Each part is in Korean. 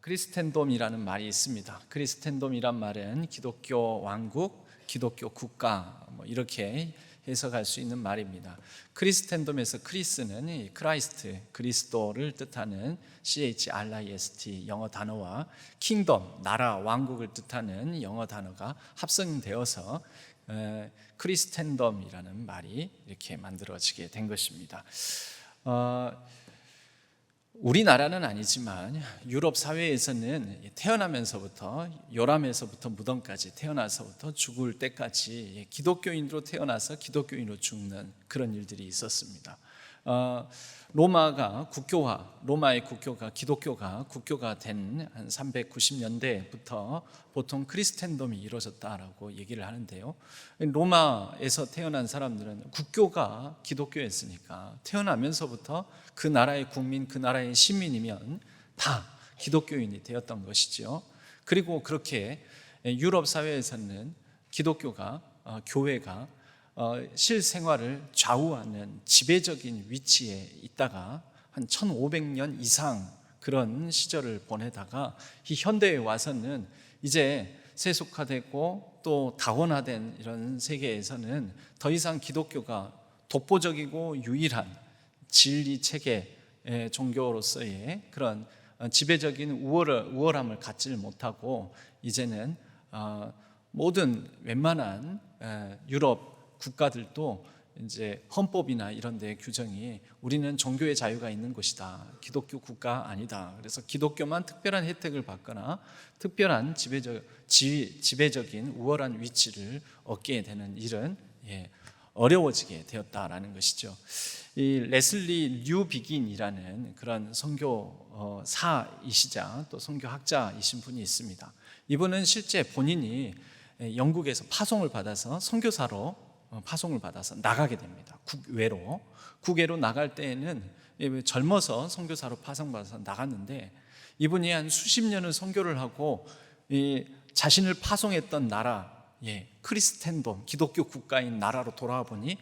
크리스텐돔이라는 말이 있습니다. 크리스텐돔이란 말은 기독교 왕국, 기독교 국가 이렇게 해석할 수 있는 말입니다. 크리스텐돔에서 크리스는 이 크라이스트, 그리스도를 뜻하는 CHRIST 영어 단어와 킹덤, 나라, 왕국을 뜻하는 영어 단어가 합성되어서 크리스텐돔이라는 말이 이렇게 만들어지게 된 것입니다. 우리나라는 아니지만 유럽 사회에서는 태어나면서부터 요람에서부터 무덤까지 태어나서부터 죽을 때까지 기독교인으로 태어나서 기독교인으로 죽는 그런 일들이 있었습니다. 로마의 국교가 기독교가 국교가 된 한 390년대부터 보통 크리스텐돔이 이루어졌다라고 얘기를 하는데요. 로마에서 태어난 사람들은 국교가 기독교였으니까 태어나면서부터 그 나라의 국민, 그 나라의 시민이면 다 기독교인이 되었던 것이죠. 그리고 그렇게 유럽 사회에서는 기독교가 교회가 실생활을 좌우하는 지배적인 위치에 있다가 한 1500년 이상 그런 시절을 보내다가 이 현대에 와서는 이제 세속화되고 또 다원화된 이런 세계에서는 더 이상 기독교가 독보적이고 유일한 진리 체계의 종교로서의 그런 지배적인 우월함을 갖지를 못하고 이제는 모든 웬만한 유럽 국가들도 이제 헌법이나 이런 데 규정이 우리는 종교의 자유가 있는 곳이다. 기독교 국가 아니다. 그래서 기독교만 특별한 혜택을 받거나 특별한 지배적인 우월한 위치를 얻게 되는 일은 어려워지게 되었다라는 것이죠. 이 레슬리 류비긴이라는 그런 선교사이시자 또 선교학자이신 분이 있습니다. 이분은 실제 본인이 영국에서 파송을 받아서 선교사로 파송을 받아서 나가게 됩니다. 국외로 나갈 때에는 젊어서 선교사로 파송받아서 나갔는데 이분이 한 수십 년을 선교를 하고 자신을 파송했던 나라 크리스텐돔 기독교 국가인 나라로 돌아와 보니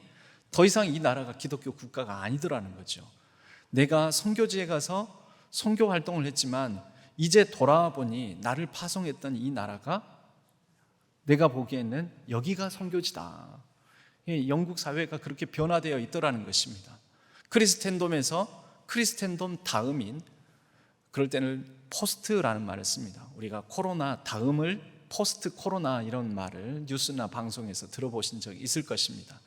더 이상 이 나라가 기독교 국가가 아니더라는 거죠. 내가 선교지에 가서 선교 활동을 했지만 이제 돌아와 보니 나를 파송했던 이 나라가 내가 보기에는 여기가 선교지다. 영국 사회가 그렇게 변화되어 있더라는 것입니다. 크리스텐돔에서 크리스텐돔 다음인 그럴 때는 포스트라는 말을 씁니다. 우리가 코로나 다음을 포스트 코로나 이런 말을 뉴스나 방송에서 들어보신 적이 있을 것입니다.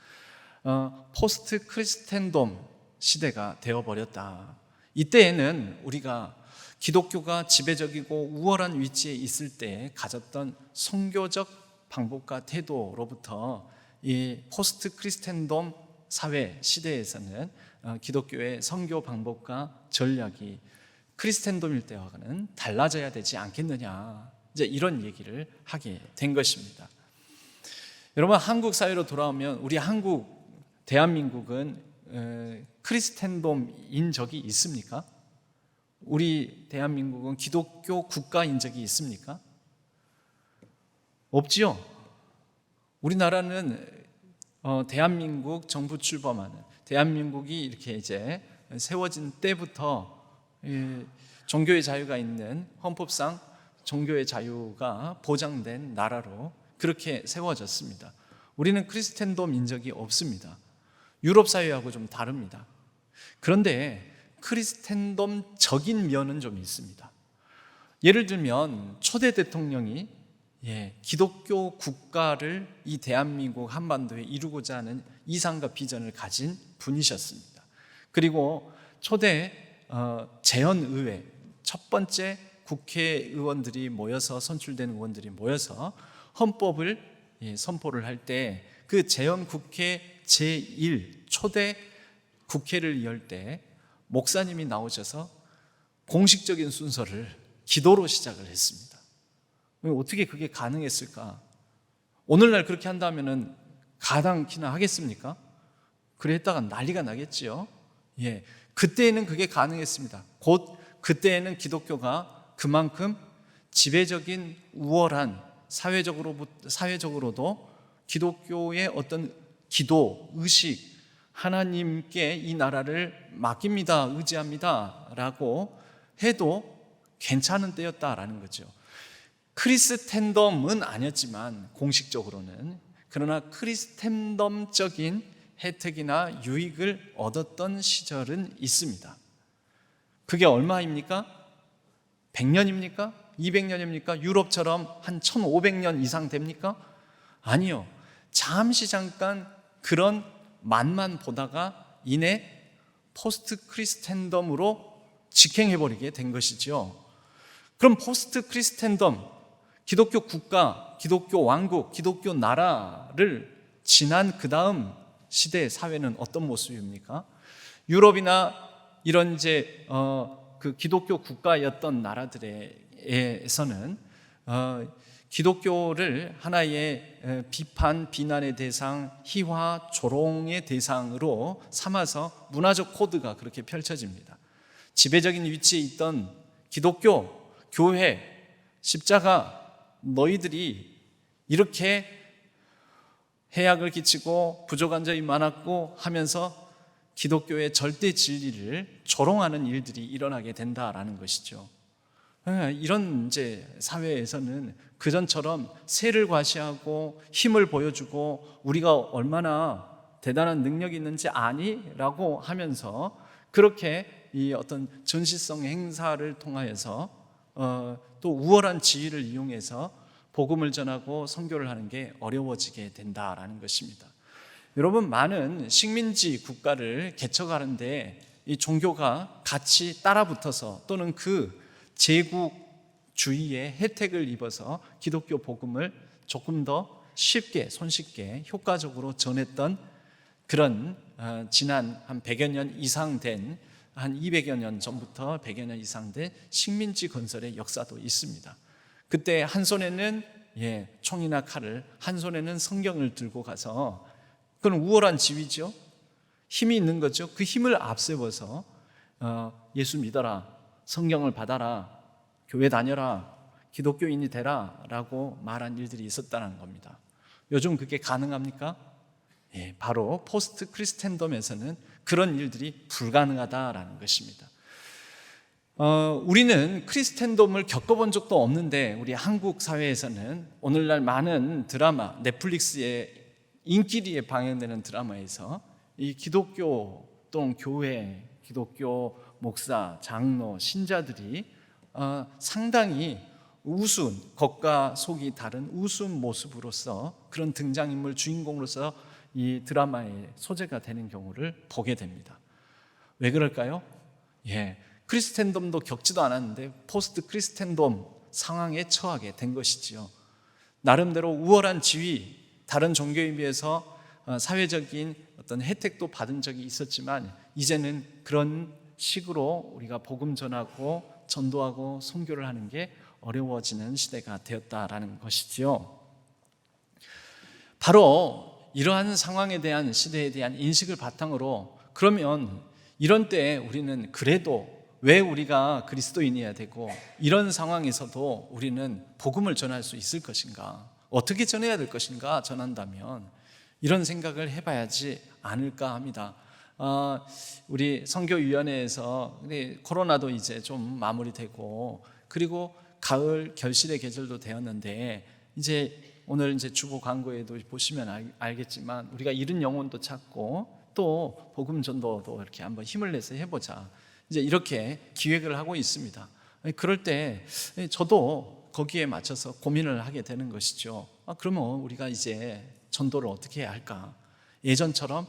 포스트 크리스텐돔 시대가 되어버렸다. 이때에는 우리가 기독교가 지배적이고 우월한 위치에 있을 때 가졌던 선교적 방법과 태도로부터 이 포스트 크리스텐돔 사회 시대에서는 기독교의 선교 방법과 전략이 크리스텐돔일 때와는 달라져야 되지 않겠느냐, 이제 이런 얘기를 하게 된 것입니다. 여러분, 한국 사회로 돌아오면 우리 대한민국은 크리스텐돔인 적이 있습니까? 우리 대한민국은 기독교 국가인 적이 있습니까? 없지요. 우리나라는 대한민국 정부 출범하는 대한민국이 이렇게 이제 세워진 때부터 종교의 자유가 있는 헌법상 종교의 자유가 보장된 나라로 그렇게 세워졌습니다. 우리는 크리스텐돔 인적이 없습니다. 유럽 사회하고 좀 다릅니다. 그런데 크리스텐돔적인 면은 좀 있습니다. 예를 들면 초대 대통령이 기독교 국가를 이 대한민국 한반도에 이루고자 하는 이상과 비전을 가진 분이셨습니다. 그리고 초대 재헌의회 첫 번째 국회의원들이 모여서 선출된 의원들이 모여서 헌법을 선포를 할 때 그 재헌국회 제1 초대 국회를 열 때 목사님이 나오셔서 공식적인 순서를 기도로 시작을 했습니다. 어떻게 그게 가능했을까? 오늘날 그렇게 한다면 가당키나 하겠습니까? 그래 했다가 난리가 나겠지요. 그때에는 그게 가능했습니다. 곧 그때에는 기독교가 그만큼 지배적인 우월한 사회적으로도 기독교의 어떤 기도, 의식, 하나님께 이 나라를 맡깁니다, 의지합니다 라고 해도 괜찮은 때였다라는 거죠. 크리스텐덤은 아니었지만 공식적으로는, 그러나 크리스텐덤적인 혜택이나 유익을 얻었던 시절은 있습니다. 그게 얼마입니까? 100년입니까? 200년입니까? 유럽처럼 한 1500년 이상 됩니까? 아니요. 잠시 잠깐 그런 맛만 보다가 이내 포스트 크리스텐덤으로 직행해버리게 된 것이죠. 그럼 포스트 크리스텐덤, 기독교 국가, 기독교 왕국, 기독교 나라를 지난 그 다음 시대의 사회는 어떤 모습입니까? 유럽이나 이런 그 기독교 국가였던 나라들에서는 기독교를 하나의 비판, 비난의 대상, 희화, 조롱의 대상으로 삼아서 문화적 코드가 그렇게 펼쳐집니다. 지배적인 위치에 있던 기독교, 교회, 십자가, 너희들이 이렇게 해악을 끼치고 부족한 점이 많았고 하면서 기독교의 절대 진리를 조롱하는 일들이 일어나게 된다라는 것이죠. 이런 사회에서는 그전처럼 세를 과시하고 힘을 보여주고 우리가 얼마나 대단한 능력이 있는지 아니? 라고 하면서 그렇게 이 어떤 전시성 행사를 통하여서 또 우월한 지위를 이용해서 복음을 전하고 선교를 하는 게 어려워지게 된다라는 것입니다. 여러분, 많은 식민지 국가를 개척하는데 이 종교가 같이 따라붙어서 또는 그 제국주의의 혜택을 입어서 기독교 복음을 조금 더 쉽게, 손쉽게, 효과적으로 전했던 그런 지난 한 100여 년 이상 된, 한 200여 년 전부터 100여 년 이상 된 식민지 건설의 역사도 있습니다. 그때 한 손에는 총이나 칼을, 한 손에는 성경을 들고 가서, 그건 우월한 지위죠. 힘이 있는 거죠. 그 힘을 앞세워서 예수 믿어라, 성경을 받아라, 교회 다녀라, 기독교인이 되라 라고 말한 일들이 있었다는 겁니다. 요즘 그게 가능합니까? 바로 포스트 크리스텐덤에서는 그런 일들이 불가능하다라는 것입니다. 우리는 크리스텐덤을 겪어본 적도 없는데 우리 한국 사회에서는 오늘날 많은 드라마, 넷플릭스에 인기리에 방영되는 드라마에서 이 기독교 또는 교회, 기독교 목사, 장로, 신자들이 상당히 우스운, 겉과 속이 다른 우스운 모습으로서 그런 등장인물 주인공으로서 이 드라마의 소재가 되는 경우를 보게 됩니다. 왜 그럴까요? 크리스텐덤도 겪지도 않았는데 포스트 크리스텐덤 상황에 처하게 된 것이지요. 나름대로 우월한 지위, 다른 종교에 비해서 사회적인 어떤 혜택도 받은 적이 있었지만 이제는 그런 식으로 우리가 복음 전하고 전도하고 선교를 하는 게 어려워지는 시대가 되었다라는 것이지요. 바로 이러한 상황에 대한, 시대에 대한 인식을 바탕으로, 그러면 이런 때에 우리는 그래도 왜 우리가 그리스도인이어야 되고 이런 상황에서도 우리는 복음을 전할 수 있을 것인가, 어떻게 전해야 될 것인가, 전한다면 이런 생각을 해봐야지 않을까 합니다. 우리 선교위원회에서 코로나도 이제 좀 마무리되고, 그리고 가을 결실의 계절도 되었는데, 이제 오늘 이제 주보 광고에도 보시면 알겠지만 우리가 잃은 영혼도 찾고 또 복음 전도도 이렇게 한번 힘을 내서 해보자, 이제 이렇게 기획을 하고 있습니다. 그럴 때 저도 거기에 맞춰서 고민을 하게 되는 것이죠. 그러면 우리가 이제 전도를 어떻게 해야 할까? 예전처럼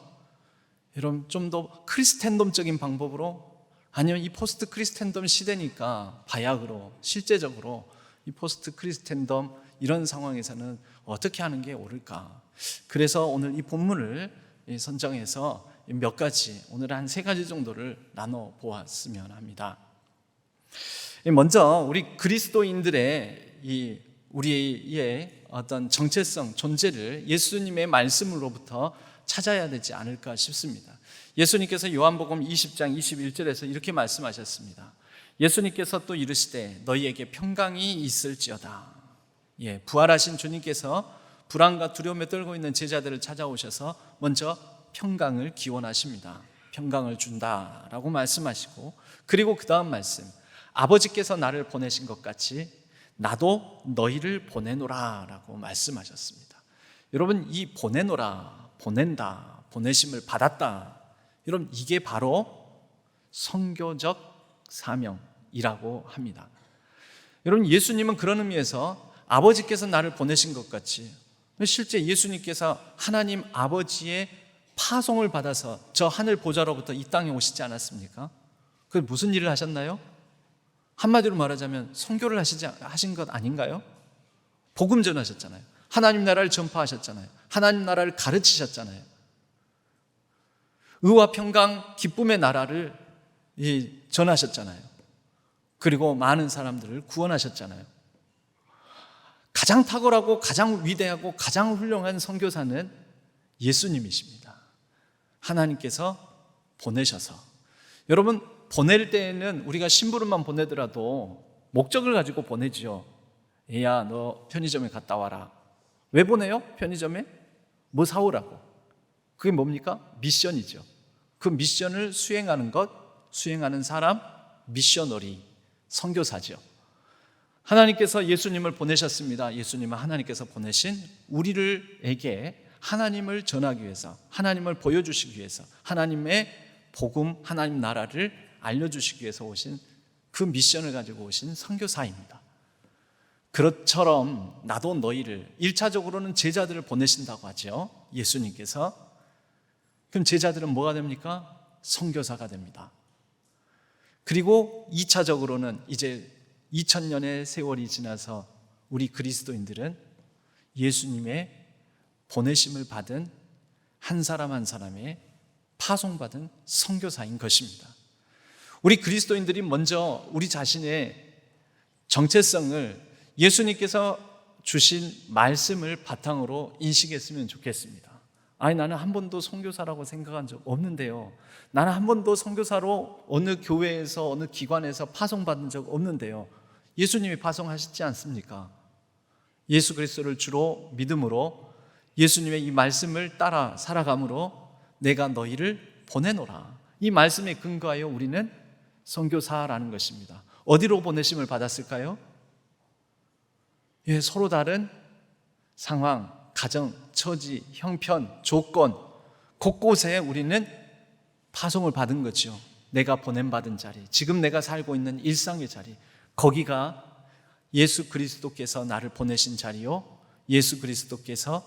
여러분 좀 더 크리스텐덤적인 방법으로, 아니면 이 포스트 크리스텐덤 시대니까 바약으로, 실제적으로 이 포스트 크리스텐덤 이런 상황에서는 어떻게 하는 게 옳을까? 그래서 오늘 이 본문을 선정해서 몇 가지, 오늘 한 3가지 정도를 나눠 보았으면 합니다. 먼저 우리 그리스도인들의 우리의 어떤 정체성, 존재를 예수님의 말씀으로부터 찾아야 되지 않을까 싶습니다. 예수님께서 요한복음 20장 21절에서 이렇게 말씀하셨습니다. 예수님께서 또 이르시되 너희에게 평강이 있을지어다. 부활하신 주님께서 불안과 두려움에 떨고 있는 제자들을 찾아오셔서 먼저 평강을 기원하십니다. 평강을 준다라고 말씀하시고, 그리고 그 다음 말씀, 아버지께서 나를 보내신 것 같이 나도 너희를 보내노라 라고 말씀하셨습니다. 여러분, 이 보내노라, 보낸다, 보내심을 받았다, 여러분, 이게 바로 선교적 사명이라고 합니다. 여러분, 예수님은 그런 의미에서 아버지께서 나를 보내신 것 같이, 실제 예수님께서 하나님 아버지의 파송을 받아서 저 하늘 보좌로부터 이 땅에 오시지 않았습니까? 그 무슨 일을 하셨나요? 한마디로 말하자면 선교를 하신 것 아닌가요? 복음 전하셨잖아요. 하나님 나라를 전파하셨잖아요. 하나님 나라를 가르치셨잖아요. 의와 평강, 기쁨의 나라를 전하셨잖아요. 그리고 많은 사람들을 구원하셨잖아요. 가장 탁월하고 가장 위대하고 가장 훌륭한 선교사는 예수님이십니다. 하나님께서 보내셔서, 여러분, 보낼 때에는 우리가 심부름만 보내더라도 목적을 가지고 보내지요. 얘야, 너 편의점에 갔다 와라. 왜 보내요? 편의점에? 뭐 사오라고. 그게 뭡니까? 미션이죠. 그 미션을 수행하는 것, 수행하는 사람, 미셔너리, 선교사죠. 하나님께서 예수님을 보내셨습니다. 예수님은 하나님께서 보내신 우리에게 하나님을 전하기 위해서, 하나님을 보여주시기 위해서, 하나님의 복음, 하나님 나라를 알려주시기 위해서 오신 그 미션을 가지고 오신 선교사입니다. 그것처럼 나도 너희를, 1차적으로는 제자들을 보내신다고 하죠, 예수님께서. 그럼 제자들은 뭐가 됩니까? 선교사가 됩니다. 그리고 2차적으로는 이제 2000년의 세월이 지나서 우리 그리스도인들은 예수님의 보내심을 받은 한 사람 한 사람의 파송받은 선교사인 것입니다. 우리 그리스도인들이 먼저 우리 자신의 정체성을 예수님께서 주신 말씀을 바탕으로 인식했으면 좋겠습니다. 아니, 나는 한 번도 선교사라고 생각한 적 없는데요. 나는 한 번도 선교사로 어느 교회에서 어느 기관에서 파송받은 적 없는데요. 예수님이 파송하시지 않습니까? 예수 그리스도를 주로 믿음으로 예수님의 이 말씀을 따라 살아감으로 내가 너희를 보내노라, 이 말씀에 근거하여 우리는 선교사라는 것입니다. 어디로 보내심을 받았을까요? 서로 다른 상황, 가정, 처지, 형편, 조건, 곳곳에 우리는 파송을 받은 거죠. 내가 보냄받은 자리, 지금 내가 살고 있는 일상의 자리, 거기가 예수 그리스도께서 나를 보내신 자리요, 예수 그리스도께서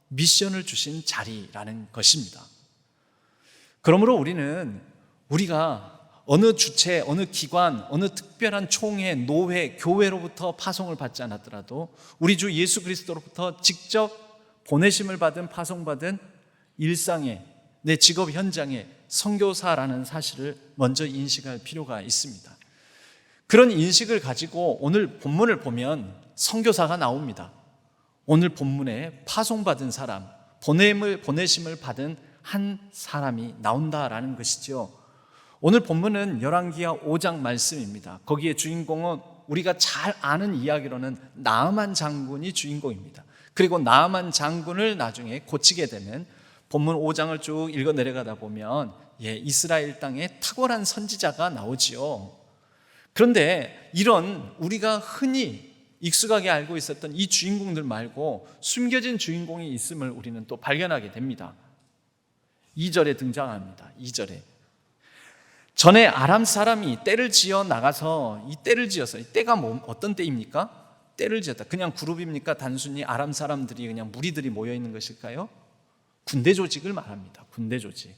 미션을 주신 자리라는 것입니다. 그러므로 우리가 어느 주체, 어느 기관, 어느 특별한 총회, 노회, 교회로부터 파송을 받지 않았더라도 우리 주 예수 그리스도로부터 직접 보내심을 받은, 파송받은 일상의, 내 직업 현장의 선교사라는 사실을 먼저 인식할 필요가 있습니다. 그런 인식을 가지고 오늘 본문을 보면 선교사가 나옵니다. 오늘 본문에 파송받은 사람, 보내심을 받은 한 사람이 나온다라는 것이죠. 오늘 본문은 열왕기하 5장 말씀입니다. 거기에 주인공은 우리가 잘 아는 이야기로는 나아만 장군이 주인공입니다. 그리고 나아만 장군을 나중에 고치게 되는, 본문 5장을 쭉 읽어 내려가다 보면 이스라엘 땅에 탁월한 선지자가 나오지요. 그런데 이런 우리가 흔히 익숙하게 알고 있었던 이 주인공들 말고 숨겨진 주인공이 있음을 우리는 또 발견하게 됩니다. 2절에 등장합니다. 2절에 전에 아람 사람이 떼를 지어 나가서, 이 떼를 지어서, 이 떼가 어떤 떼입니까? 떼를 지었다. 그냥 그룹입니까? 단순히 아람 사람들이 그냥 무리들이 모여 있는 것일까요? 군대 조직을 말합니다. 군대 조직.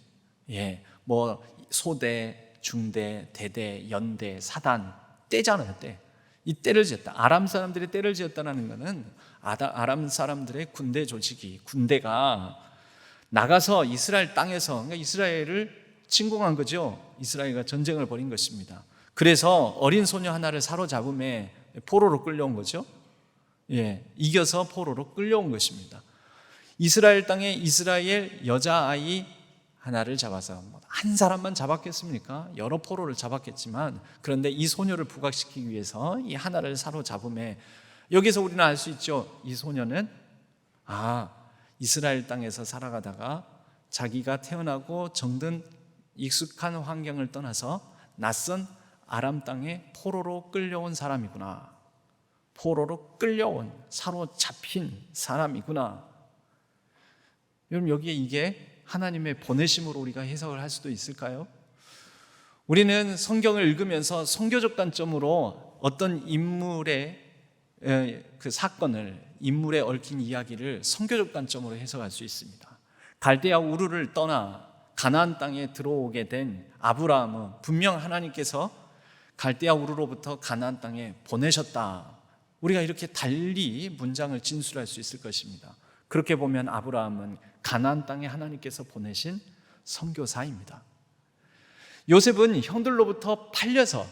뭐 소대, 중대, 대대, 연대, 사단, 떼잖아요, 떼. 이 떼를 지었다. 아람 사람들이 떼를 지었다는 것은 아람 사람들의 군대 조직이, 군대가 나가서 이스라엘 땅에서, 그러니까 이스라엘을 침공한 거죠. 이스라엘과 전쟁을 벌인 것입니다. 그래서 어린 소녀 하나를 사로잡음에 포로로 끌려온 거죠. 이겨서 포로로 끌려온 것입니다. 이스라엘 땅에 이스라엘 여자아이 하나를 잡아서, 한 사람만 잡았겠습니까? 여러 포로를 잡았겠지만, 그런데 이 소녀를 부각시키기 위해서 이 하나를 사로잡음에, 여기서 우리는 알 수 있죠. 이 소녀는 이스라엘 땅에서 살아가다가 자기가 태어나고 정든 익숙한 환경을 떠나서 낯선 아람 땅에 포로로 끌려온 사람이구나. 포로로 끌려온, 사로잡힌 사람이구나. 여러분, 여기에 이게 하나님의 보내심으로 우리가 해석을 할 수도 있을까요? 우리는 성경을 읽으면서 선교적 관점으로 어떤 인물의 그 사건을, 인물에 얽힌 이야기를 선교적 관점으로 해석할 수 있습니다. 갈대아 우르를 떠나 가나안 땅에 들어오게 된 아브라함은 분명 하나님께서 갈대아 우르로부터 가나안 땅에 보내셨다. 우리가 이렇게 달리 문장을 진술할 수 있을 것입니다. 그렇게 보면 아브라함은 가나안 땅에 하나님께서 보내신 선교사입니다. 요셉은 형들로부터 팔려서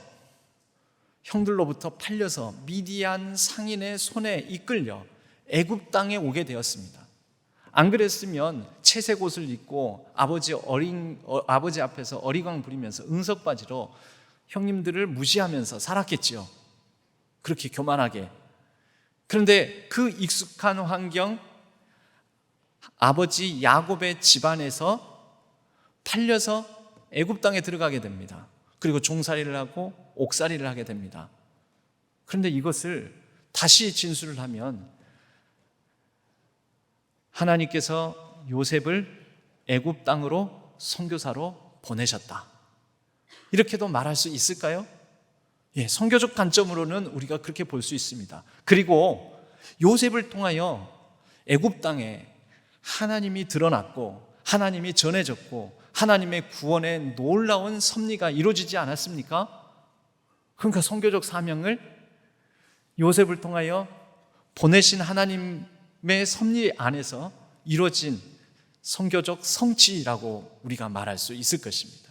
미디안 상인의 손에 이끌려 애굽 땅에 오게 되었습니다. 안 그랬으면 채색 옷을 입고 아버지 앞에서 어리광 부리면서 응석바지로 형님들을 무시하면서 살았겠지요. 그렇게 교만하게. 그런데 그 익숙한 환경, 아버지 야곱의 집안에서 팔려서 애굽 땅에 들어가게 됩니다. 그리고 종살이를 하고 옥살이를 하게 됩니다. 그런데 이것을 다시 진술을 하면 하나님께서 요셉을 애굽 땅으로 선교사로 보내셨다. 이렇게도 말할 수 있을까요? 예, 선교적 관점으로는 우리가 그렇게 볼 수 있습니다. 그리고 요셉을 통하여 애굽 땅에 하나님이 드러났고 하나님이 전해졌고 하나님의 구원의 놀라운 섭리가 이루어지지 않았습니까? 그러니까 선교적 사명을 요셉을 통하여 보내신 하나님의 섭리 안에서 이루어진 선교적 성취라고 우리가 말할 수 있을 것입니다.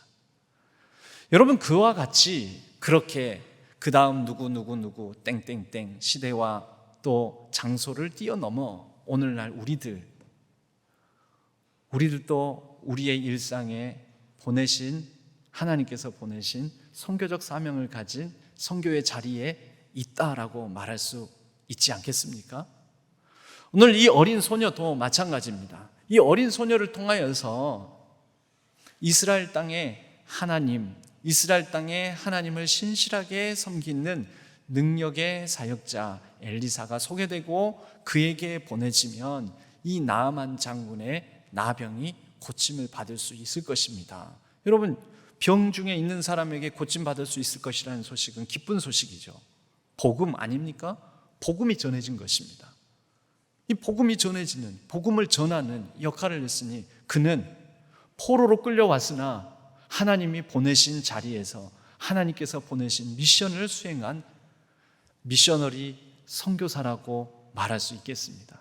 여러분, 그와 같이 그렇게 그 다음 누구 땡땡땡 시대와 또 장소를 뛰어넘어 오늘날 우리들도 우리의 일상에 하나님께서 보내신 선교적 사명을 가진 선교의 자리에 있다라고 말할 수 있지 않겠습니까? 오늘 이 어린 소녀도 마찬가지입니다. 이 어린 소녀를 통하여서 이스라엘 땅에 하나님을 신실하게 섬기는 능력의 사역자 엘리사가 소개되고 그에게 보내지면 이 나아만 장군의 나병이 고침을 받을 수 있을 것입니다. 여러분, 병 중에 있는 사람에게 고침받을 수 있을 것이라는 소식은 기쁜 소식이죠. 복음 아닙니까? 복음이 전해진 것입니다. 이 복음이 전해지는, 복음을 전하는 역할을 했으니 그는 포로로 끌려왔으나 하나님이 보내신 자리에서 하나님께서 보내신 미션을 수행한 미셔너리 선교사라고 말할 수 있겠습니다.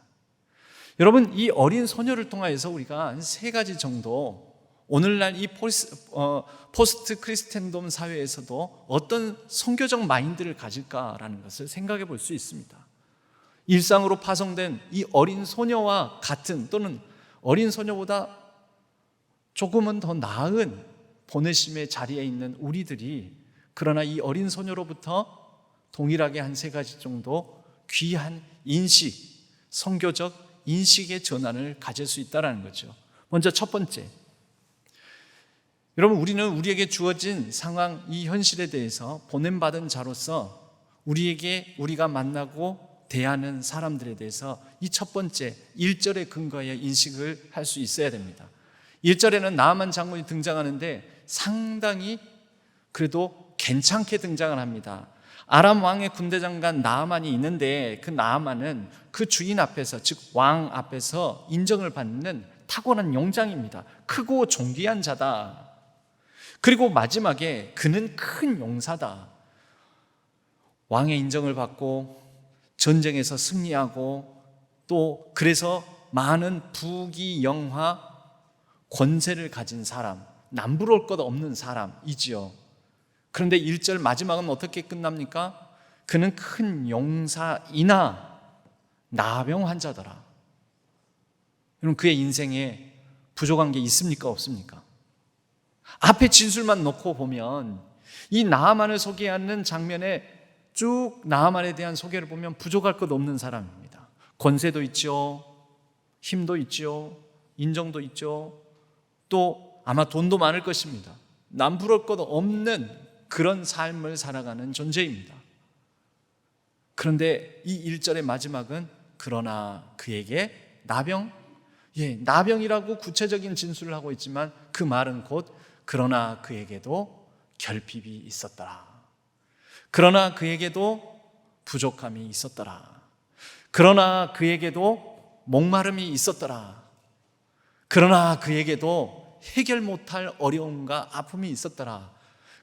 여러분, 이 어린 소녀를 통해서 우리가 한 3가지 정도 오늘날 이 포스트 크리스텐돔 사회에서도 어떤 선교적 마인드를 가질까라는 것을 생각해 볼 수 있습니다. 일상으로 파송된 이 어린 소녀와 같은 또는 어린 소녀보다 조금은 더 나은 보내심의 자리에 있는 우리들이 그러나 이 어린 소녀로부터 동일하게 한 3가지 정도 귀한 인식, 선교적 인식의 전환을 가질 수 있다는 거죠. 먼저 첫 번째, 여러분, 우리는 우리에게 주어진 상황, 이 현실에 대해서 보냄받은 자로서 우리가 만나고 대하는 사람들에 대해서 이 첫 번째 1절의 근거에 인식을 할 수 있어야 됩니다. 1절에는 나아만 장군이 등장하는데 상당히 그래도 괜찮게 등장을 합니다. 아람 왕의 군대 장관 나아만이 있는데 그 나아만은 그 주인 앞에서, 즉 왕 앞에서 인정을 받는 탁월한 용장입니다. 크고 존귀한 자다. 그리고 마지막에 그는 큰 용사다. 왕의 인정을 받고 전쟁에서 승리하고 또 그래서 많은 부귀영화 권세를 가진 사람, 남부러울 것 없는 사람이지요. 그런데 1절 마지막은 어떻게 끝납니까? 그는 큰 용사이나 나병 환자더라. 여러분, 그의 인생에 부족한 게 있습니까? 없습니까? 앞에 진술만 놓고 보면 이 나아만을 소개하는 장면에 쭉 나아만에 대한 소개를 보면 부족할 것 없는 사람입니다. 권세도 있죠, 힘도 있죠, 인정도 있죠, 또 아마 돈도 많을 것입니다. 남부러울 것 없는 그런 삶을 살아가는 존재입니다. 그런데 이 1절의 마지막은 그러나 그에게 나병이라고 구체적인 진술을 하고 있지만 그 말은 곧 그러나 그에게도 결핍이 있었더라. 그러나 그에게도 부족함이 있었더라. 그러나 그에게도 목마름이 있었더라. 그러나 그에게도 해결 못할 어려움과 아픔이 있었더라.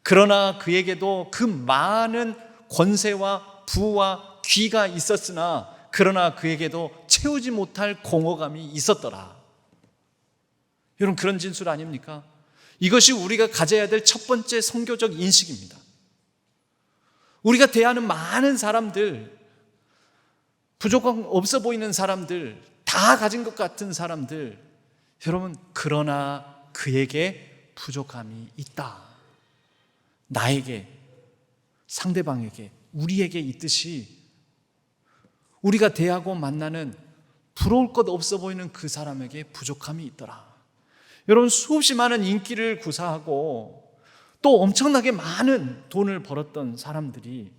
그러나 그에게도 그 많은 권세와 부와 귀가 있었으나 그러나 그에게도 채우지 못할 공허감이 있었더라. 여러분, 그런 진술 아닙니까? 이것이 우리가 가져야 될 첫 번째 선교적 인식입니다. 우리가 대하는 많은 사람들, 부족함 없어 보이는 사람들, 다 가진 것 같은 사람들, 여러분, 그러나 그에게 부족함이 있다. 나에게, 상대방에게, 우리에게 있듯이 우리가 대하고 만나는 부러울 것 없어 보이는 그 사람에게 부족함이 있더라. 여러분, 수없이 많은 인기를 구사하고 또 엄청나게 많은 돈을 벌었던 사람들이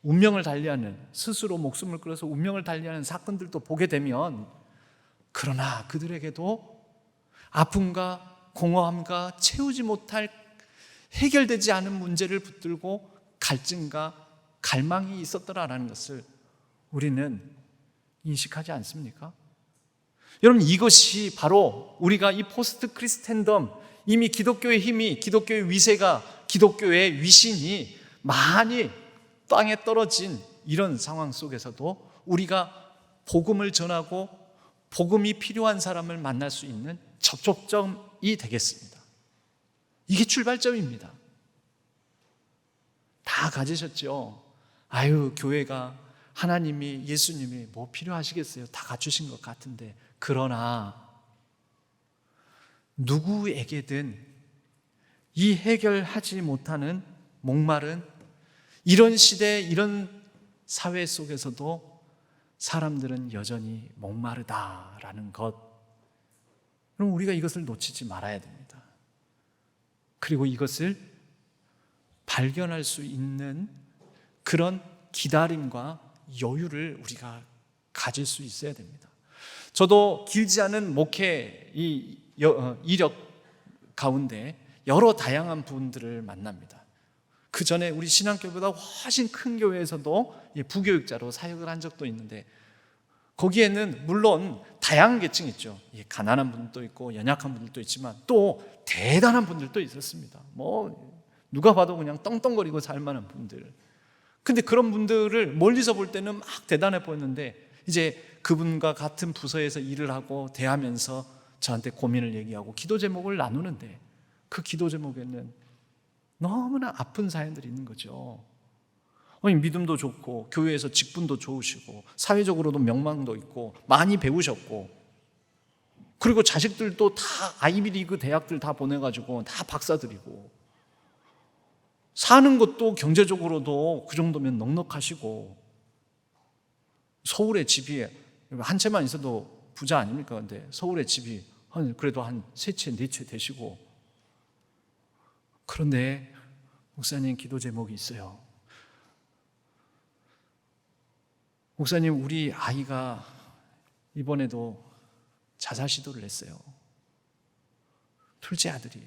운명을 달리하는, 스스로 목숨을 끊어서 운명을 달리하는 사건들도 보게 되면 그러나 그들에게도 아픔과 공허함과 채우지 못할 해결되지 않은 문제를 붙들고 갈증과 갈망이 있었더라라는 것을 우리는 인식하지 않습니까? 여러분, 이것이 바로 우리가 이 포스트 크리스텐덤, 이미 기독교의 힘이, 기독교의 위세가, 기독교의 위신이 많이 땅에 떨어진 이런 상황 속에서도 우리가 복음을 전하고 복음이 필요한 사람을 만날 수 있는 접촉점이 되겠습니다. 이게 출발점입니다. 다 가지셨죠? 아유, 교회가, 하나님이, 예수님이 뭐 필요하시겠어요? 다 갖추신 것 같은데. 그러나 누구에게든 이 해결하지 못하는 목마른 이런 시대, 이런 사회 속에서도 사람들은 여전히 목마르다라는 것, 그럼 우리가 이것을 놓치지 말아야 됩니다. 그리고 이것을 발견할 수 있는 그런 기다림과 여유를 우리가 가질 수 있어야 됩니다. 저도 길지 않은 목회 이력 가운데 여러 다양한 분들을 만납니다. 그 전에 우리 신앙교회보다 훨씬 큰 교회에서도 부교육자로 사역을 한 적도 있는데, 거기에는 물론 다양한 계층이 있죠. 가난한 분들도 있고 연약한 분들도 있지만 또 대단한 분들도 있었습니다. 뭐 누가 봐도 그냥 떵떵거리고 살만한 분들. 근데 그런 분들을 멀리서 볼 때는 막 대단해 보였는데, 이제 그분과 같은 부서에서 일을 하고 대하면서 저한테 고민을 얘기하고 기도 제목을 나누는데, 그 기도 제목에는 너무나 아픈 사연들이 있는 거죠. 믿음도 좋고 교회에서 직분도 좋으시고 사회적으로도 명망도 있고 많이 배우셨고, 그리고 자식들도 다 아이비리그 대학들 다 보내가지고 다 박사들이고, 사는 것도 경제적으로도 그 정도면 넉넉하시고, 서울에 집이 한 채만 있어도 부자 아닙니까? 근데 서울에 집이 그래도 한 3채, 4채 되시고, 그런데 목사님, 기도 제목이 있어요. 목사님, 우리 아이가 이번에도 자살 시도를 했어요. 둘째 아들이.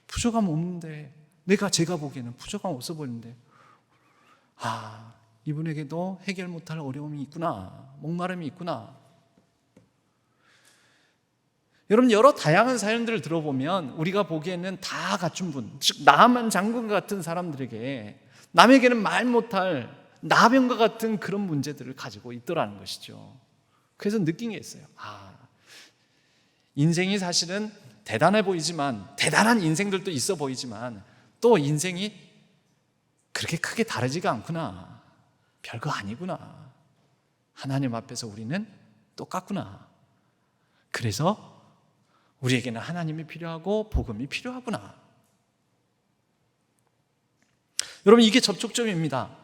부족함 없는데, 제가 보기에는 부족함 없어 보이는데, 이분에게도 해결 못할 어려움이 있구나, 목마름이 있구나. 여러분, 여러 다양한 사연들을 들어보면 우리가 보기에는 다 갖춘 분, 즉 나만 장군 같은 사람들에게 남에게는 말 못할 나병과 같은 그런 문제들을 가지고 있더라는 것이죠. 그래서 느낀 게 있어요. 인생이 사실은 대단해 보이지만, 대단한 인생들도 있어 보이지만 또 인생이 그렇게 크게 다르지가 않구나, 별거 아니구나, 하나님 앞에서 우리는 똑같구나. 그래서 우리에게는 하나님이 필요하고 복음이 필요하구나. 여러분, 이게 접촉점입니다.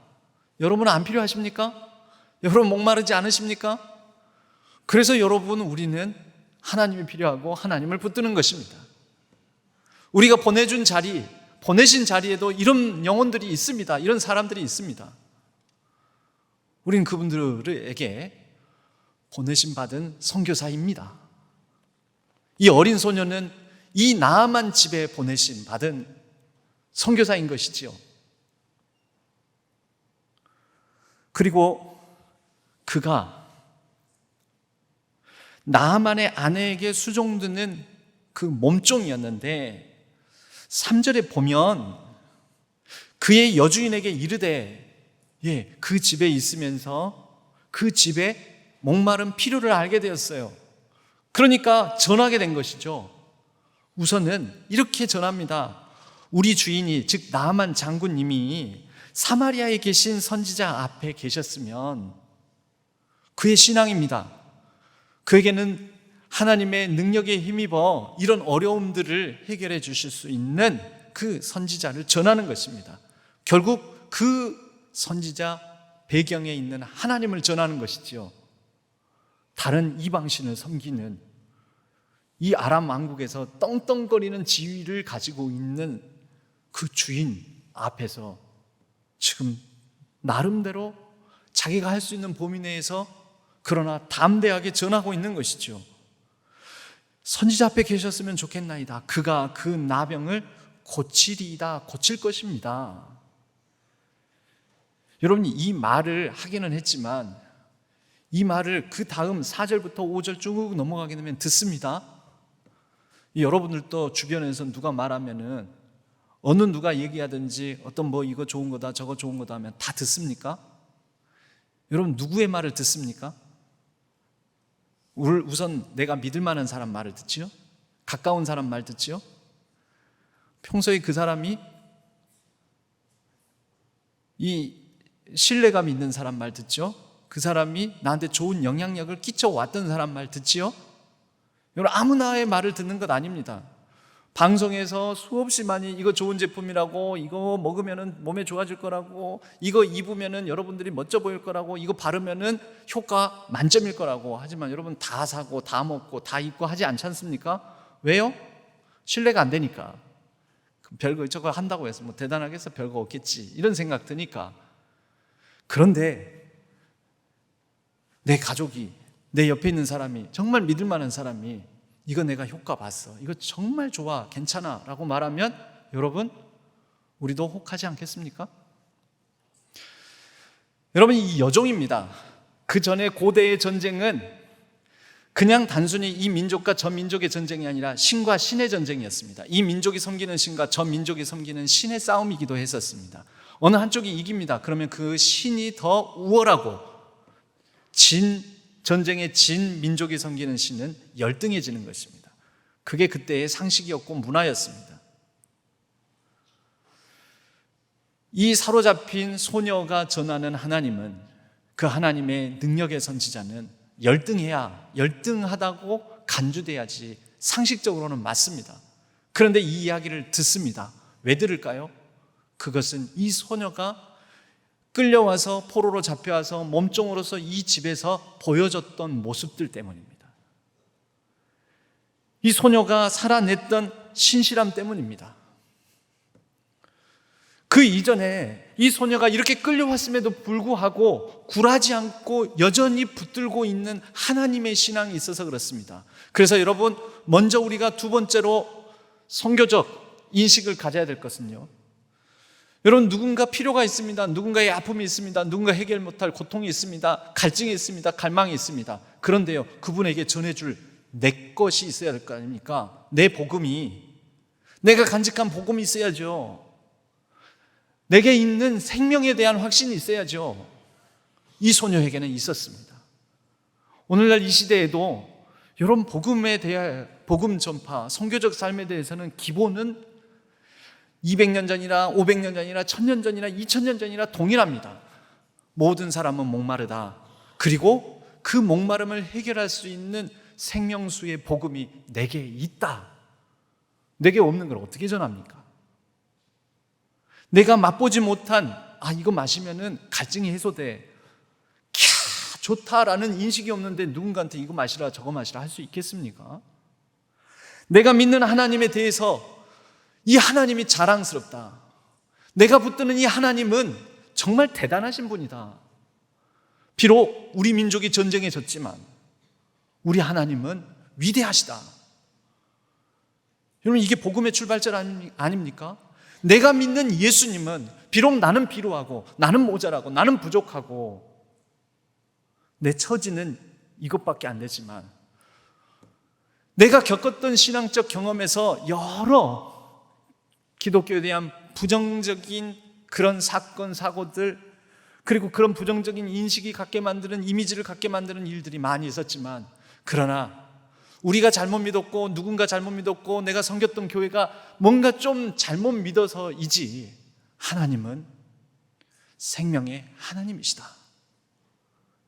여러분은 안 필요하십니까? 여러분 목마르지 않으십니까? 그래서 여러분, 우리는 하나님이 필요하고 하나님을 붙드는 것입니다. 우리가 보내준 자리, 보내신 자리에도 이런 영혼들이 있습니다. 이런 사람들이 있습니다. 우리는 그분들에게 보내신 받은 선교사입니다. 이 어린 소녀는 이 나아만 집에 보내신 받은 선교사인 것이지요. 그리고 그가 나아만의 아내에게 수종드는 그 몸종이었는데 3절에 보면 그의 여주인에게 이르되 그 집에 있으면서 그 집에 목마른 필요를 알게 되었어요. 그러니까 전하게 된 것이죠. 우선은 이렇게 전합니다. 우리 주인이, 즉 나아만 장군님이 사마리아에 계신 선지자 앞에 계셨으면, 그의 신앙입니다. 그에게는 하나님의 능력에 힘입어 이런 어려움들을 해결해 주실 수 있는 그 선지자를 전하는 것입니다. 결국 그 선지자 배경에 있는 하나님을 전하는 것이지요. 다른 이방신을 섬기는 이 아람 왕국에서 떵떵거리는 지위를 가지고 있는 그 주인 앞에서 지금 나름대로 자기가 할 수 있는 범위 내에서 그러나 담대하게 전하고 있는 것이죠. 선지자 앞에 계셨으면 좋겠나이다. 그가 그 나병을 고치리이다. 고칠 것입니다. 여러분이 이 말을 하기는 했지만 이 말을 그 다음 4절부터 5절 쭉 넘어가게 되면 듣습니다. 여러분들도 주변에서 누가 말하면은 어느 누가 얘기하든지 어떤 뭐 이거 좋은 거다 저거 좋은 거다 하면 다 듣습니까? 여러분 누구의 말을 듣습니까? 우선 내가 믿을 만한 사람 말을 듣지요? 가까운 사람 말 듣지요? 평소에 그 사람이 이 신뢰감 있는 사람 말 듣죠? 그 사람이 나한테 좋은 영향력을 끼쳐왔던 사람 말 듣지요? 여러분 아무나의 말을 듣는 것 아닙니다. 방송에서 수없이 많이 이거 좋은 제품이라고, 이거 먹으면 몸에 좋아질 거라고, 이거 입으면 여러분들이 멋져 보일 거라고, 이거 바르면 효과 만점일 거라고, 하지만 여러분 다 사고 다 먹고 다 입고 하지 않지 않습니까? 왜요? 신뢰가 안 되니까. 별거 저거 한다고 해서 뭐 대단하겠어? 별거 없겠지, 이런 생각 드니까. 그런데 내 가족이, 내 옆에 있는 사람이, 정말 믿을 만한 사람이 이거 내가 효과 봤어, 이거 정말 좋아, 괜찮아 라고 말하면 여러분 우리도 혹하지 않겠습니까? 여러분 이 여종입니다. 그 전에 고대의 전쟁은 그냥 단순히 이 민족과 저 민족의 전쟁이 아니라 신과 신의 전쟁이었습니다. 이 민족이 섬기는 신과 저 민족이 섬기는 신의 싸움이기도 했었습니다. 어느 한쪽이 이깁니다. 그러면 그 신이 더 우월하고 전쟁에 진 민족이 섬기는 신은 열등해지는 것입니다. 그게 그때의 상식이었고 문화였습니다. 이 사로잡힌 소녀가 전하는 하나님은, 그 하나님의 능력의 선지자는 열등하다고 간주돼야지 상식적으로는 맞습니다. 그런데 이 이야기를 듣습니다. 왜 들을까요? 그것은 이 소녀가 끌려와서 포로로 잡혀와서 몸종으로서 이 집에서 보여줬던 모습들 때문입니다. 이 소녀가 살아냈던 신실함 때문입니다. 그 이전에 이 소녀가 이렇게 끌려왔음에도 불구하고 굴하지 않고 여전히 붙들고 있는 하나님의 신앙이 있어서 그렇습니다. 그래서 여러분, 먼저 우리가 두 번째로 선교적 인식을 가져야 될 것은요, 여러분 누군가 필요가 있습니다. 누군가의 아픔이 있습니다. 누군가 해결 못할 고통이 있습니다. 갈증이 있습니다. 갈망이 있습니다. 그런데요, 그분에게 전해줄 내 것이 있어야 될 거 아닙니까? 내 복음이, 내가 간직한 복음이 있어야죠. 내게 있는 생명에 대한 확신이 있어야죠. 이 소녀에게는 있었습니다. 오늘날 이 시대에도 여러분 복음에 대해, 복음 전파, 선교적 삶에 대해서는 기본은 200년 전이나 500년 전이나 1000년 전이나 2000년 전이나 동일합니다. 모든 사람은 목마르다. 그리고 그 목마름을 해결할 수 있는 생명수의 복음이 내게 있다. 내게 없는 걸 어떻게 전합니까? 내가 맛보지 못한, 이거 마시면은 갈증이 해소돼, 캬 좋다라는 인식이 없는데 누군가한테 이거 마시라 저거 마시라 할 수 있겠습니까? 내가 믿는 하나님에 대해서 이 하나님이 자랑스럽다. 내가 붙드는 이 하나님은 정말 대단하신 분이다. 비록 우리 민족이 전쟁에 졌지만 우리 하나님은 위대하시다. 여러분, 이게 복음의 출발점 아닙니까? 내가 믿는 예수님은 비록 나는 비루하고 나는 모자라고 나는 부족하고 내 처지는 이것밖에 안 되지만 내가 겪었던 신앙적 경험에서 여러 기독교에 대한 부정적인 그런 사건, 사고들, 그리고 그런 부정적인 인식이 갖게 만드는, 이미지를 갖게 만드는 일들이 많이 있었지만, 그러나 우리가 잘못 믿었고 누군가 잘못 믿었고 내가 섬겼던 교회가 뭔가 좀 잘못 믿어서이지 하나님은 생명의 하나님이시다.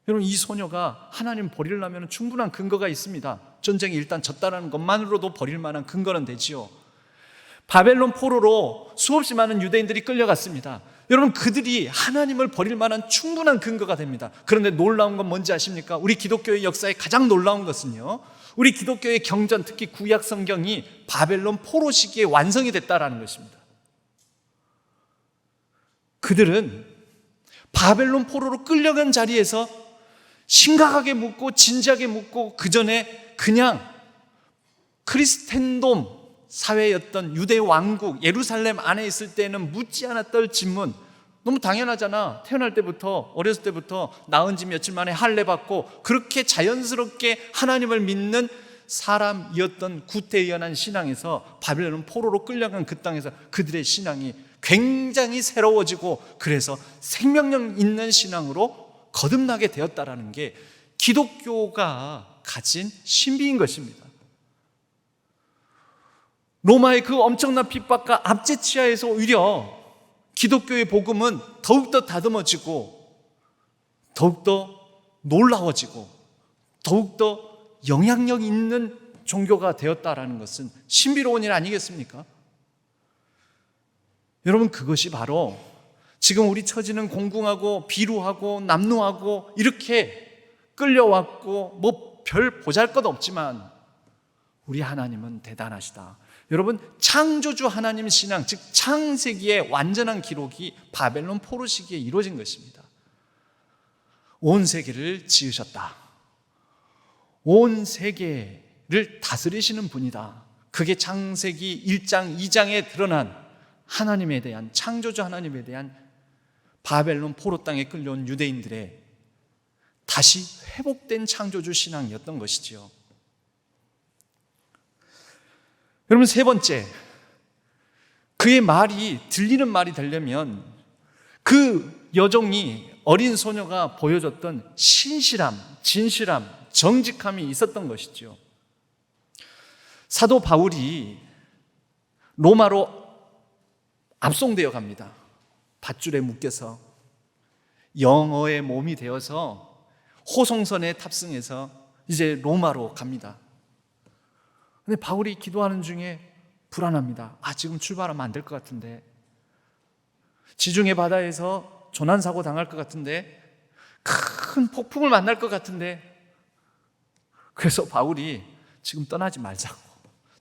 여러분, 이 소녀가 하나님 버리려면 충분한 근거가 있습니다. 전쟁에 일단 졌다는 것만으로도 버릴 만한 근거는 되지요. 바벨론 포로로 수없이 많은 유대인들이 끌려갔습니다. 여러분, 그들이 하나님을 버릴 만한 충분한 근거가 됩니다. 그런데 놀라운 건 뭔지 아십니까? 우리 기독교의 역사에 가장 놀라운 것은요, 우리 기독교의 경전, 특히 구약 성경이 바벨론 포로 시기에 완성이 됐다라는 것입니다. 그들은 바벨론 포로로 끌려간 자리에서 심각하게 묻고 진지하게 묻고, 그 전에 그냥 크리스텐돔 사회였던 유대 왕국 예루살렘 안에 있을 때는 묻지 않았던 질문, 너무 당연하잖아. 태어날 때부터, 어렸을 때부터 낳은 지 며칠 만에 할례 받고 그렇게 자연스럽게 하나님을 믿는 사람이었던 구태의연한 신앙에서 바벨론 포로로 끌려간 그 땅에서 그들의 신앙이 굉장히 새로워지고, 그래서 생명력 있는 신앙으로 거듭나게 되었다라는 게 기독교가 가진 신비인 것입니다. 로마의 그 엄청난 핍박과 압제치하에서 오히려 기독교의 복음은 더욱더 다듬어지고 더욱더 놀라워지고 더욱더 영향력 있는 종교가 되었다라는 것은 신비로운 일 아니겠습니까? 여러분, 그것이 바로 지금 우리 처지는 공궁하고 비루하고 남루하고 이렇게 끌려왔고 뭐 별 보잘것 없지만 우리 하나님은 대단하시다. 여러분, 창조주 하나님 신앙, 즉 창세기의 완전한 기록이 바벨론 포로 시기에 이루어진 것입니다. 온 세계를 지으셨다. 온 세계를 다스리시는 분이다. 그게 창세기 1장, 2장에 드러난 하나님에 대한, 창조주 하나님에 대한 바벨론 포로 땅에 끌려온 유대인들의 다시 회복된 창조주 신앙이었던 것이지요. 여러분, 세 번째, 그의 말이 들리는 말이 되려면 그 여종이, 어린 소녀가 보여줬던 신실함, 진실함, 정직함이 있었던 것이죠. 사도 바울이 로마로 압송되어 갑니다. 밧줄에 묶여서 영어의 몸이 되어서 호송선에 탑승해서 이제 로마로 갑니다. 근데 바울이 기도하는 중에 불안합니다. 지금 출발하면 안 될 것 같은데, 지중해 바다에서 조난사고 당할 것 같은데, 큰 폭풍을 만날 것 같은데, 그래서 바울이 지금 떠나지 말자고,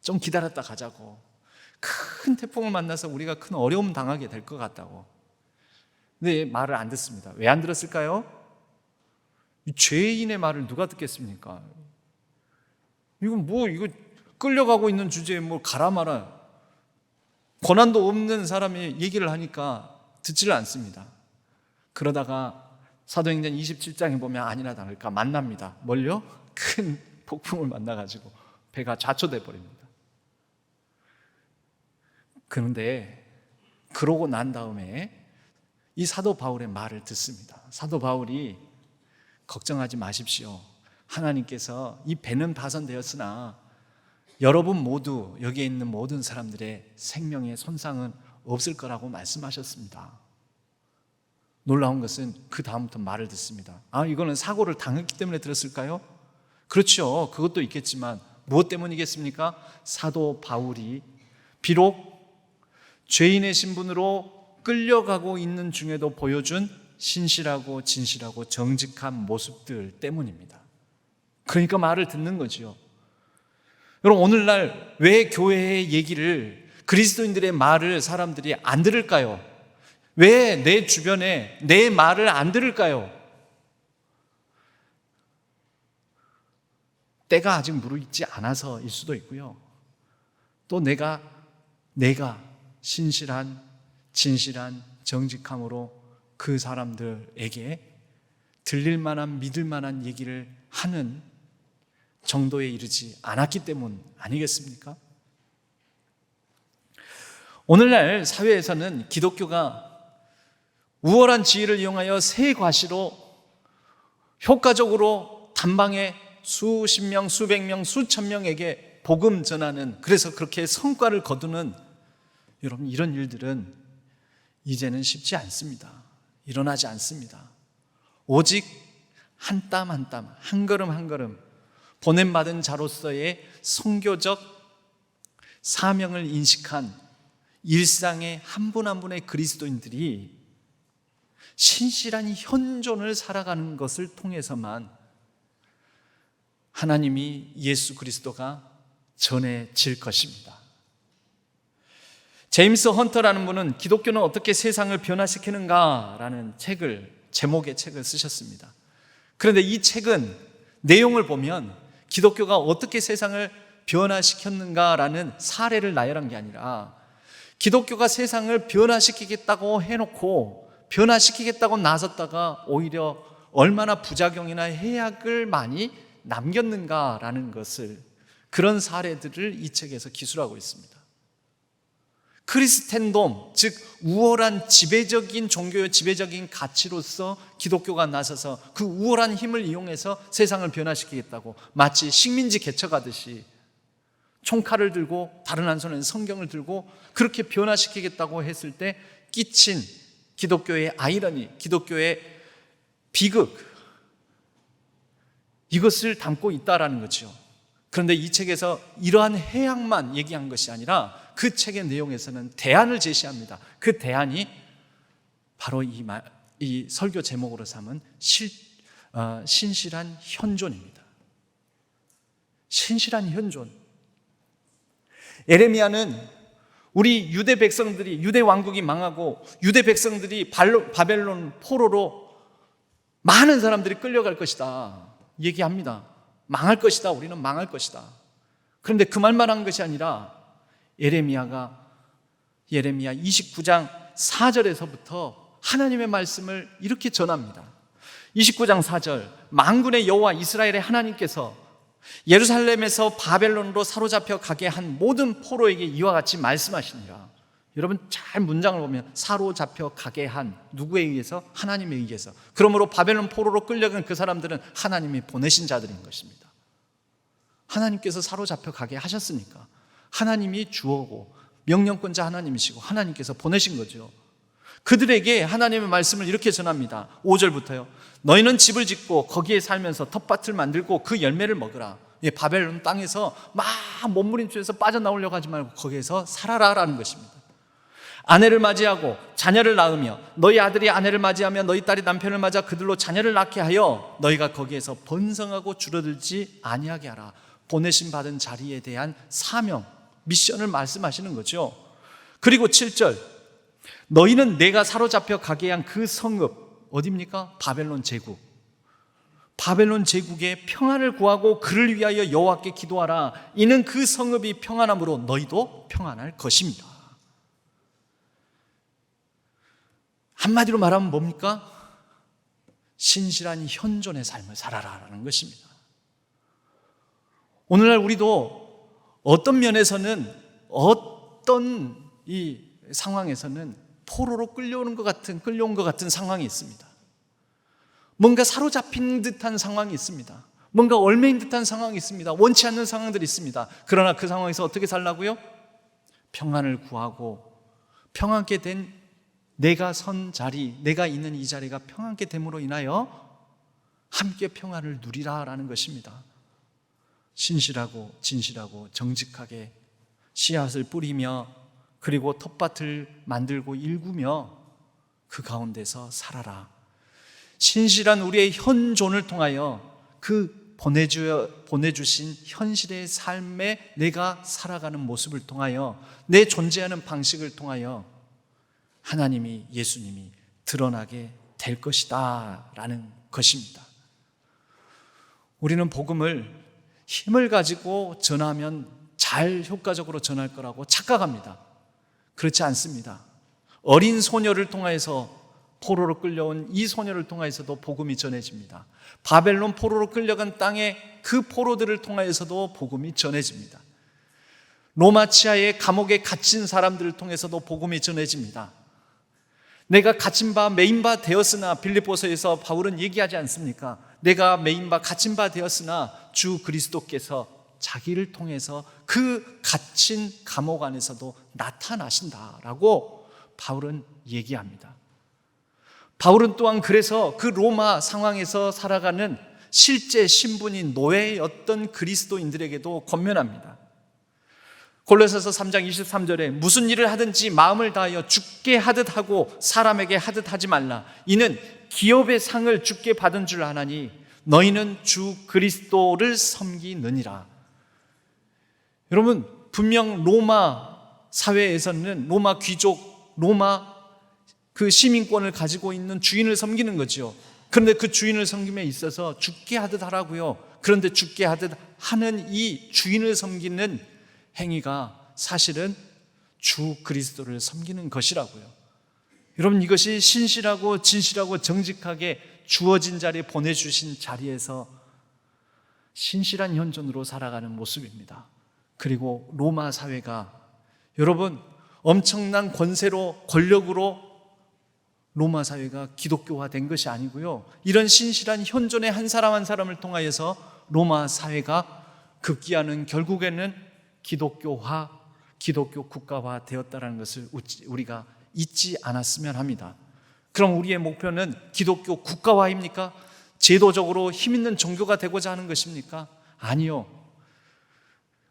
좀 기다렸다 가자고, 큰 태풍을 만나서 우리가 큰 어려움 당하게 될 것 같다고. 근데 말을 안 듣습니다. 왜 안 들었을까요? 이 죄인의 말을 누가 듣겠습니까? 이거 끌려가고 있는 주제에 뭐 가라 마라, 고난도 없는 사람이 얘기를 하니까 듣지를 않습니다. 그러다가 사도행전 27장에 보면 아니나 다를까 만납니다. 뭘요? 큰 폭풍을 만나가지고 배가 좌초돼 버립니다. 그런데 그러고 난 다음에 이 사도 바울의 말을 듣습니다. 사도 바울이 걱정하지 마십시오. 하나님께서 이 배는 파손되었으나 여러분 모두, 여기에 있는 모든 사람들의 생명의 손상은 없을 거라고 말씀하셨습니다. 놀라운 것은 그 다음부터 말을 듣습니다. 이거는 사고를 당했기 때문에 들었을까요? 그렇죠. 그것도 있겠지만 무엇 때문이겠습니까? 사도 바울이 비록 죄인의 신분으로 끌려가고 있는 중에도 보여준 신실하고 진실하고 정직한 모습들 때문입니다. 그러니까 말을 듣는 거지요. 여러분, 오늘날 왜 교회의 얘기를 그리스도인들의 말을 사람들이 안 들을까요? 왜 내 주변에 내 말을 안 들을까요? 때가 아직 무르익지 않아서일 수도 있고요. 또 내가 신실한, 진실한, 정직함으로 그 사람들에게 들릴 만한, 믿을 만한 얘기를 하는 정도에 이르지 않았기 때문 아니겠습니까? 오늘날 사회에서는 기독교가 우월한 지혜를 이용하여 새 과시로 효과적으로 단방에 수십 명, 수백 명, 수천 명에게 복음 전하는, 그래서 그렇게 성과를 거두는, 여러분, 이런 일들은 이제는 쉽지 않습니다. 일어나지 않습니다. 오직 한 땀 한 땀, 한 걸음 한 걸음 보냄받은 자로서의 선교적 사명을 인식한 일상의 한 분 한 분의 그리스도인들이 신실한 현존을 살아가는 것을 통해서만 하나님이, 예수 그리스도가 전해질 것입니다. 제임스 헌터라는 분은 기독교는 어떻게 세상을 변화시키는가라는 제목의 책을 쓰셨습니다. 그런데 이 책은 내용을 보면 기독교가 어떻게 세상을 변화시켰는가라는 사례를 나열한 게 아니라 기독교가 세상을 변화시키겠다고 해놓고 변화시키겠다고 나섰다가 오히려 얼마나 부작용이나 해악을 많이 남겼는가라는 것을, 그런 사례들을 이 책에서 기술하고 있습니다. 크리스텐돔, 즉 우월한 지배적인 종교의 지배적인 가치로서 기독교가 나서서 그 우월한 힘을 이용해서 세상을 변화시키겠다고, 마치 식민지 개척하듯이 총칼을 들고 다른 한 손에는 성경을 들고 그렇게 변화시키겠다고 했을 때 끼친 기독교의 아이러니, 기독교의 비극, 이것을 담고 있다라는 거죠. 그런데 이 책에서 이러한 해악만 얘기한 것이 아니라 그 책의 내용에서는 대안을 제시합니다. 그 대안이 바로 이 설교 제목으로 삼은 신실한 현존입니다. 신실한 현존. 에레미야는 우리 유대 백성들이, 유대 왕국이 망하고 유대 백성들이 바벨론 포로로 많은 사람들이 끌려갈 것이다 얘기합니다. 망할 것이다. 우리는 망할 것이다. 그런데 그 말만 한 것이 아니라 예레미야 29장 4절에서부터 하나님의 말씀을 이렇게 전합니다. 29장 4절, 만군의 여호와 이스라엘의 하나님께서 예루살렘에서 바벨론으로 사로잡혀 가게 한 모든 포로에게 이와 같이 말씀하시니라. 여러분 잘 문장을 보면 사로잡혀 가게 한, 누구에 의해서? 하나님에 의해서. 그러므로 바벨론 포로로 끌려간 그 사람들은 하나님이 보내신 자들인 것입니다. 하나님께서 사로잡혀 가게 하셨으니까 하나님이 주어고 명령권자 하나님이시고 하나님께서 보내신 거죠. 그들에게 하나님의 말씀을 이렇게 전합니다. 5절부터요. 너희는 집을 짓고 거기에 살면서 텃밭을 만들고 그 열매를 먹으라. 바벨론 땅에서 막 몸부림치면서 빠져나오려고 하지 말고 거기에서 살아라라는 것입니다. 아내를 맞이하고 자녀를 낳으며 너희 아들이 아내를 맞이하며 너희 딸이 남편을 맞아 그들로 자녀를 낳게 하여 너희가 거기에서 번성하고 줄어들지 아니하게 하라. 보내심 받은 자리에 대한 사명, 미션을 말씀하시는 거죠. 그리고 7절, 너희는 내가 사로잡혀 가게 한 그 성읍, 어디입니까? 바벨론 제국. 바벨론 제국의 평안을 구하고 그를 위하여 여호와께 기도하라. 이는 그 성읍이 평안함으로 너희도 평안할 것입니다. 한마디로 말하면 뭡니까? 신실한 현존의 삶을 살아라라는 것입니다. 오늘날 우리도 어떤 면에서는, 어떤 이 상황에서는 포로로 끌려온 것 같은 상황이 있습니다. 뭔가 사로잡힌 듯한 상황이 있습니다. 뭔가 얽매인 듯한 상황이 있습니다. 원치 않는 상황들이 있습니다. 그러나 그 상황에서 어떻게 살라고요? 평안을 구하고 평안케 된 내가 선 자리, 내가 있는 이 자리가 평안케 됨으로 인하여 함께 평안을 누리라라는 것입니다. 신실하고 진실하고 정직하게 씨앗을 뿌리며 그리고 텃밭을 만들고 일구며 그 가운데서 살아라. 신실한 우리의 현존을 통하여 그 보내주신 현실의 삶에 내가 살아가는 모습을 통하여, 내 존재하는 방식을 통하여 하나님이, 예수님이 드러나게 될 것이다 라는 것입니다. 우리는 복음을 힘을 가지고 전하면 잘 효과적으로 전할 거라고 착각합니다. 그렇지 않습니다. 어린 소녀를 통해서, 포로로 끌려온 이 소녀를 통해서도 복음이 전해집니다. 바벨론 포로로 끌려간 땅에 그 포로들을 통해서도 복음이 전해집니다. 로마 치하의 감옥에 갇힌 사람들을 통해서도 복음이 전해집니다. 내가 갇힌 바 메인 바 되었으나, 빌립보서에서 바울은 얘기하지 않습니까? 내가 메인 바 갇힌 바 되었으나 주 그리스도께서 자기를 통해서 그 갇힌 감옥 안에서도 나타나신다라고 바울은 얘기합니다. 바울은 또한 그래서 그 로마 상황에서 살아가는 실제 신분인 노예였던 그리스도인들에게도 권면합니다. 골로새서 3장 23절에 무슨 일을 하든지 마음을 다하여 주께 하듯 하고 사람에게 하듯 하지 말라. 이는 기업의 상을 주께 받은 줄 아나니 너희는 주 그리스도를 섬기느니라. 여러분, 분명 로마 사회에서는 로마 귀족, 로마 그 시민권을 가지고 있는 주인을 섬기는 거죠. 그런데 그 주인을 섬김에 있어서 주께 하듯 하라고요. 그런데 주께 하듯 하는 이 주인을 섬기는 행위가 사실은 주 그리스도를 섬기는 것이라고요. 여러분, 이것이 신실하고 진실하고 정직하게 주어진 자리에 보내주신 자리에서 신실한 현존으로 살아가는 모습입니다. 그리고 로마 사회가, 여러분, 엄청난 권세로, 권력으로 로마 사회가 기독교화된 것이 아니고요, 이런 신실한 현존의 한 사람 한 사람을 통하여서 로마 사회가 급기야는 결국에는 기독교화, 기독교 국가화 되었다는 것을 우리가 잊지 않았으면 합니다. 그럼 우리의 목표는 기독교 국가화입니까? 제도적으로 힘있는 종교가 되고자 하는 것입니까? 아니요.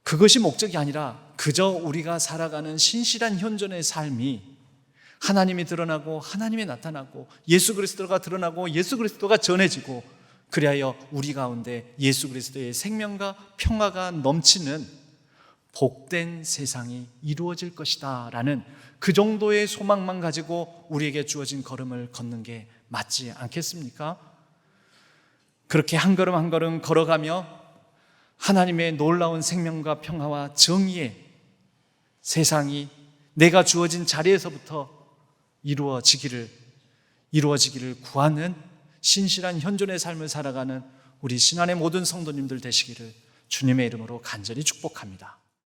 그것이 목적이 아니라 그저 우리가 살아가는 신실한 현존의 삶이 하나님이 드러나고 하나님이 나타나고 예수 그리스도가 드러나고 예수 그리스도가 전해지고, 그리하여 우리 가운데 예수 그리스도의 생명과 평화가 넘치는 복된 세상이 이루어질 것이다 라는 그 정도의 소망만 가지고 우리에게 주어진 걸음을 걷는 게 맞지 않겠습니까? 그렇게 한 걸음 한 걸음 걸어가며 하나님의 놀라운 생명과 평화와 정의의 세상이 내가 주어진 자리에서부터 이루어지기를 구하는 신실한 현존의 삶을 살아가는 우리 신안의 모든 성도님들 되시기를 주님의 이름으로 간절히 축복합니다.